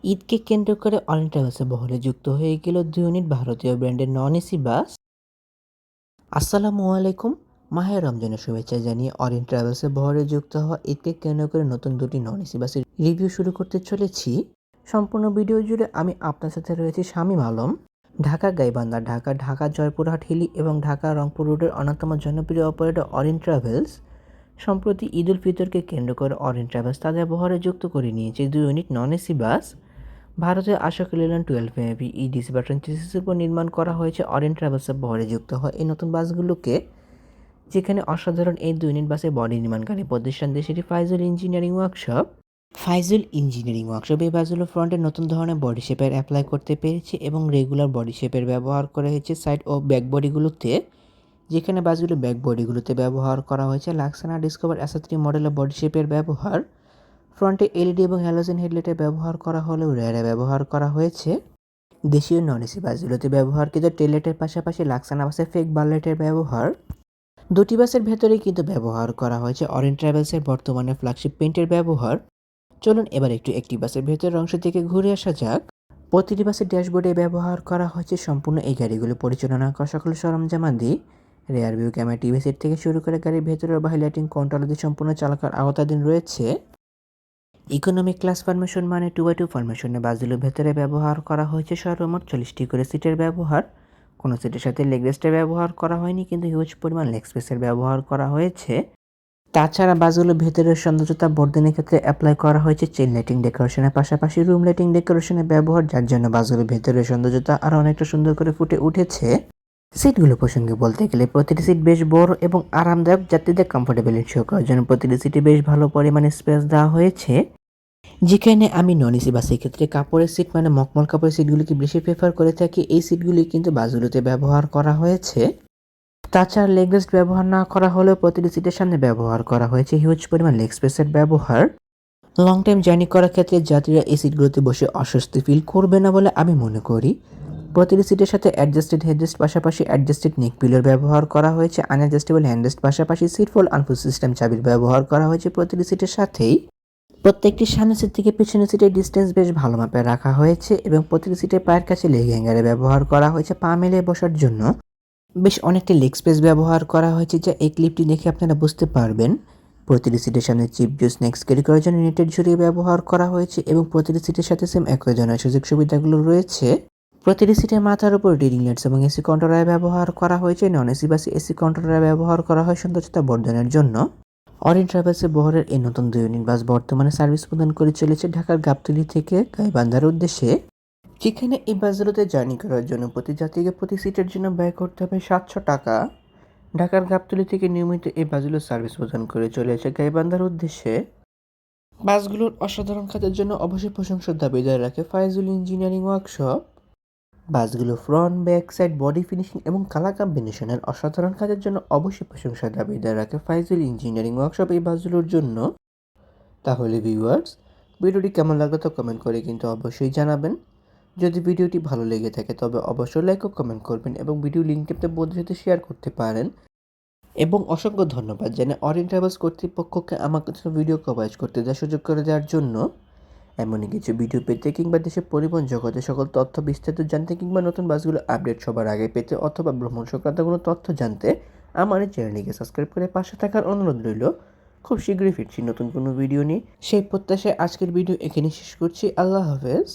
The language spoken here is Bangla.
ঈদকে কেন্দ্র করে অরিয়েন্ট ট্রাভেলসে বহরে যুক্ত হয়ে গেল 2 ইউনিট ভারতীয় ব্র্যান্ডের নন এসি বাস। আসসালামু আলাইকুম। মাহে রমজানের শুভেচ্ছা জানিয়ে অরিয়েন্ট ট্রাভেলসে বহরে যুক্ত হওয়া ঈদকে কেন্দ্র করে নতুন দুটি নন এসি বাসের রিভিউ শুরু করতে চলেছি। সম্পূর্ণ ভিডিও জুড়ে আমি আপনার সাথে রয়েছি শামীম আলম। ঢাকা গাইবান্ধা, ঢাকা জয়পুরহাট হিলি এবং ঢাকা রংপুর রুটের অন্যতম জনপ্রিয় অপারেটর অরিয়েন্ট ট্রাভেলস সম্প্রতি ঈদ উল ফিতরকে কেন্দ্র করে অরিয়েন্ট ট্রাভেলস তাদের বহরে যুক্ত করে নিয়েছে 2 ইউনিট নন এসি বাস। ভারতের আশোক লেল্যান্ড 12 মেবি ইডিসি বা 26 উপর নির্মাণ করা হয়েছে অরিয়েন্ট ট্রাভেলসের বহরে যুক্ত হয় এই নতুন বাসগুলোকে, যেখানে অসাধারণ এই 2 ইউনিট বাসের বডি নির্মাণকারী প্রতিষ্ঠান দেশটি ফাইজুল ইঞ্জিনিয়ারিং ওয়ার্কশপ। এই বাসগুলো ফ্রন্টে নতুন ধরনের বডি শেপের অ্যাপ্লাই করতে পেরেছে এবং রেগুলার বডি শেপের ব্যবহার করা হয়েছে সাইড ও ব্যাক বডিগুলোতে, যেখানে বাসগুলো ব্যাক বডিগুলোতে ব্যবহার করা হয়েছে লাক্সানা ডিসকভার এস3 মডেলের বডি শেপের ব্যবহার। ফ্রন্টে এলইডি এবং হ্যালোজেন হেডলাইটের ব্যবহার করা হলেও রেয়ারে ব্যবহার করা হয়েছে। দেশীয় নন এসি বাসগুলোতে ব্যবহারকৃত টেললাইটের পাশাপাশি লাক্সানা বাসে ফেক বারলাইটের ব্যবহার। দুটি বাসের ভেতরেই কিন্তু ব্যবহার করা হয়েছে অরিয়েন্ট ট্রাভেলসের বর্তমানে ফ্ল্যাগশিপ পেইন্টের ব্যবহার। চলুন এবার একটি বাসের ভেতরের অংশ থেকে ঘুরে আসা যাক। প্রতিটি বাসের ড্যাশবোর্ডে ব্যবহার করা হয়েছে সম্পূর্ণ এই গাড়িগুলো পরিচালনা করা সকল সরঞ্জামাদি। Rear view camera, TV set থেকে শুরু করে গাড়ির ভেতরের বাহির লাইটিং কন্ট্রোল সম্পূর্ণ চালকের আওতাধীন রয়েছে। ইকোনমিক ক্লাস ফরমেশন মানে 2x2 ফরমেশনে বাসগুলোর ভেতরে ব্যবহার করা হয়েছে সর্বমোট 40টি করে সিটের ব্যবহার। কোনো সিটের সাথে লেগ রেস্টের ব্যবহার করা হয়নি, কিন্তু হিউজ পরিমাণ লেগ স্পেসের ব্যবহার করা হয়েছে। তাছাড়া বাসগুলোর ভেতরের সৌন্দর্যতা বর্ধনের ক্ষেত্রে অ্যাপ্লাই করা হয়েছে চেইন লাইটিং ডেকোরেশনের পাশাপাশি রুম লাইটিং ডেকোরেশনের ব্যবহার, যার জন্য বাসগুলোর ভেতরের সৌন্দর্যতা আরও অনেকটা সুন্দর করে ফুটে উঠেছে। সিটগুলো প্রসঙ্গে বলতে গেলে প্রতিটি সিট বেশ বড় এবং আরামদায়ক, যাত্রীদের কমফোর্টেবল এনশিওর করার জন্য প্রতিটি সিটে বেশ ভালো পরিমাণে স্পেস দেওয়া হয়েছে। যেখানে আমি নন এসি বাসের ক্ষেত্রে কাপড়ের সিট মানে মখমল কাপড়ের সিটগুলিকে বেশি প্রেফার করে থাকি, এই সিটগুলি কিন্তু বাসগুলোতে ব্যবহার করা হয়েছে। তাছাড়া লেগ রেস্ট ব্যবহার না করা হলেও প্রতিটি সিটের সামনে ব্যবহার করা হয়েছে হিউজ পরিমাণ লেগ স্পেসের ব্যবহার। লং টাইম জার্নি করার ক্ষেত্রে যাত্রীরা এই সিটগুলোতে বসে অস্বস্তি ফিল করবে না বলে আমি মনে করি। প্রতিটি সিটের সাথে অ্যাডজাস্টেড হেডরেস্ট পাশাপাশি অ্যাডজাস্টেড নেক পিলোর ব্যবহার করা হয়েছে, আনঅ্যাডজাস্টেবল হ্যান্ডরেস্ট পাশাপাশি সিট ফোল্ড আনফোল্ড সিস্টেম চাবির ব্যবহার করা হয়েছে প্রতিটি সিটের সাথেই। প্রত্যেকটি সামনের সিট থেকে পিছনের সিটের ডিস্টেন্স বেশ ভালো মাপে রাখা হয়েছে এবং প্রতিটি সিটের পায়ের কাছে লেগ হ্যাঙ্গারে ব্যবহার করা হয়েছে পা মেলে বসার জন্য। বেশ অনেকটা লেগ স্পেস ব্যবহার করা হয়েছে, যা এই ক্লিপটি দেখে আপনারা বুঝতে পারবেন। প্রতিটি সিটের সামনে চিপ জুস স্ন্যাক্স ক্যারি করার জন্য নেটের ঝুড়ি ব্যবহার করা হয়েছে এবং প্রতিটি সিটের সাথে সেম একই ধরনের সুযোগ সুবিধাগুলো রয়েছে। প্রতিটি সিটের মাথার উপর রিডিং লাইটস এবং এসি কন্ট্রোলার ব্যবহার করা হয়েছে। নন এসি বাসে এসি কন্ট্রোলার ব্যবহার করা হয় সৌন্দর্যতা বর্ধনের জন্য। অরিয়েন্ট ট্রাভেলসের বহরের এই নতুন 2 ইউনিট বাস বর্তমানে সার্ভিস প্রদান করে চলেছে ঢাকার গাবতলী থেকে গাইবান্ধার উদ্দেশ্যে, যেখানে এই বাসগুলোতে জার্নি করার জন্য প্রতি যাত্রীকে প্রতি সিটের জন্য ব্যয় করতে হবে 700 টাকা। ঢাকার গাবতলী থেকে নিয়মিত এই বাসগুলো সার্ভিস প্রদান করে চলেছে গাইবান্ধার উদ্দেশ্যে। বাসগুলোর অসাধারণ কাজের জন্য অবশ্যই প্রশংসার দাবিদার রাখে ফাইজুল ইঞ্জিনিয়ারিং ওয়ার্কশপ। বাসগুলো front, back side, body finishing এবং কালার কম্বিনেশনের অসাধারণ কাজের জন্য অবশ্যই প্রশংসার দাবিদার রাখে ফাইজুল ইঞ্জিনিয়ারিং ওয়ার্কশপ এই বাসগুলোর জন্য। তাহলে ভিউয়ার্স, ভিডিওটি কেমন লাগলো তো কমেন্ট করে কিন্তু অবশ্যই জানাবেন। যদি ভিডিওটি ভালো লেগে থাকে তবে অবশ্যই লাইক ও কমেন্ট করবেন এবং ভিডিও লিঙ্কটি আপনার বন্ধুদের সাথে শেয়ার করতে পারেন। এবং অসংখ্য ধন্যবাদ জানাই অরিয়েন্ট ট্রাভেলস কর্তৃপক্ষকে আমার কাছে ভিডিও কভারেজ করতে দেওয়ার সুযোগ করে দেওয়ার জন্য। এমনই কিছু ভিডিও পেতে কিংবা দেশের পরিবহন জগতে সকল তথ্য বিস্তারিত জানতে কিংবা নতুন বাসগুলো আপডেট সবার আগে পেতে অথবা ভ্রমণ সংক্রান্ত কোনো তথ্য জানতে আমার এই চ্যানেলটিকে সাবস্ক্রাইব করে পাশে থাকার অনুরোধ রইল। খুব শীঘ্রই ফিরছি নতুন কোনো ভিডিও নিয়ে, সেই প্রত্যাশায় আজকের ভিডিও এখানে শেষ করছি। আল্লাহ হাফেজ।